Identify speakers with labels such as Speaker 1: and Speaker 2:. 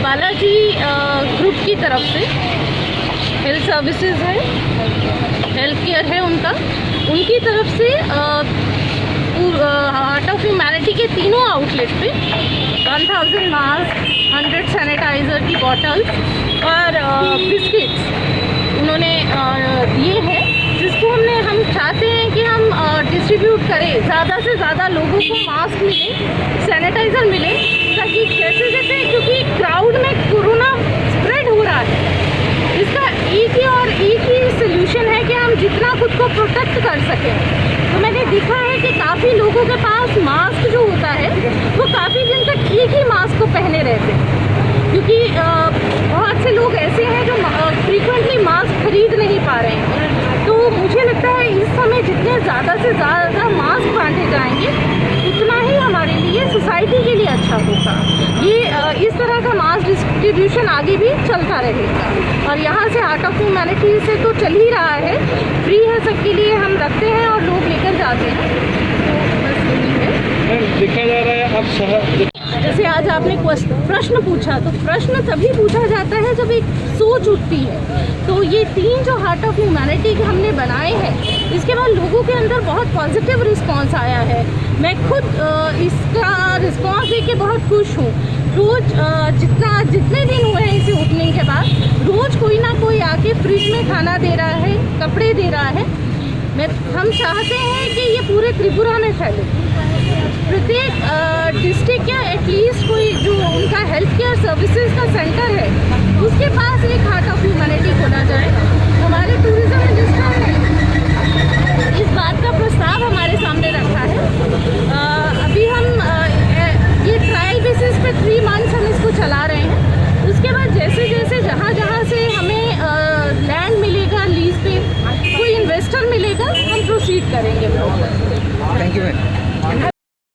Speaker 1: Balaji group की तरफ से हेल्थ सर्विसेज है, हेल्थ केयर है उनकी तरफ से हार्ट ऑफ ह्यूमैनिटी के तीनों आउटलेट पे 1000 मास्क, 100 सैनिटाइज़र की बॉटल्स और बिस्किट्स उन्होंने दिए हैं, जिसको हम चाहते हैं कि हम डिस्ट्रीब्यूट करें, ज़्यादा से ज़्यादा लोगों को मास्क मिले, सैनिटाइज़र मिले, ताकि जैसे जैसे क्योंकि क्राउड में कोरोना स्प्रेड हो रहा है, इसका एक ही सोल्यूशन है कि हम जितना खुद को प्रोटेक्ट कर सकें। तो मैंने देखा है कि काफ़ी लोगों के पास मास्क जो होता है वो काफ़ी दिन तक एक ही मास्क को पहने रहते हैं, क्योंकि बहुत से लोग ऐसे हैं जो फ्रीक्वेंटली मास्क खरीद नहीं पा रहे हैं। तो मुझे लगता है इस समय जितने ज़्यादा से ज़्यादा मास्क बांटे जाएंगे उतना ही हमारे लिए, सोसाइटी के लिए अच्छा होगा। ये इस तरह का मास्क डिस्ट्रीब्यूशन आगे भी चलता रहेगा और यहाँ से हार्ट ऑफ ह्यूमैनिटी से तो चल ही रहा है, फ्री है सबके लिए, हम रखते हैं और लोग लेकर जाते हैं। तो बस यही है।
Speaker 2: देखा जा रहा है अब शहर,
Speaker 1: जैसे आज आपने प्रश्न पूछा, तो प्रश्न तभी पूछा जाता है जब एक सोच उठती है। तो ये 3 जो हार्ट ऑफ ह्यूमैनिटी के हमने बनाए हैं, इसके बाद लोगों के अंदर बहुत पॉजिटिव रिस्पांस आया है। मैं खुद इसका रिस्पांस देख के बहुत खुश हूँ। रोज़ जितने दिन हुए हैं इसे ओपनिंग के बाद, रोज़ कोई ना कोई आके फ्रिज में खाना दे रहा है, कपड़े दे रहा है। हम चाहते हैं कि ये पूरे त्रिपुरा में फैले, प्रत्येक डिस्ट्रिक्ट या एटलीस्ट कोई जो उनका हेल्थ केयर सर्विसेज का सेंटर है उसके पास एक हार्ट ऑफ ह्यूमैनिटी खोला जाए। हमारे टूरिज्म मिनिस्टर ने इस बात का प्रस्ताव हमारे सामने रखा है। अभी हम ये ट्रायल बेसिस पे 3 मंथ्स हम इसको चला रहे हैं। उसके बाद जैसे जैसे जहाँ से हमें लैंड मिलेगा, लीज पे कोई इन्वेस्टर मिलेगा, हम प्रोसीड करेंगे।
Speaker 2: Thank you ma'am.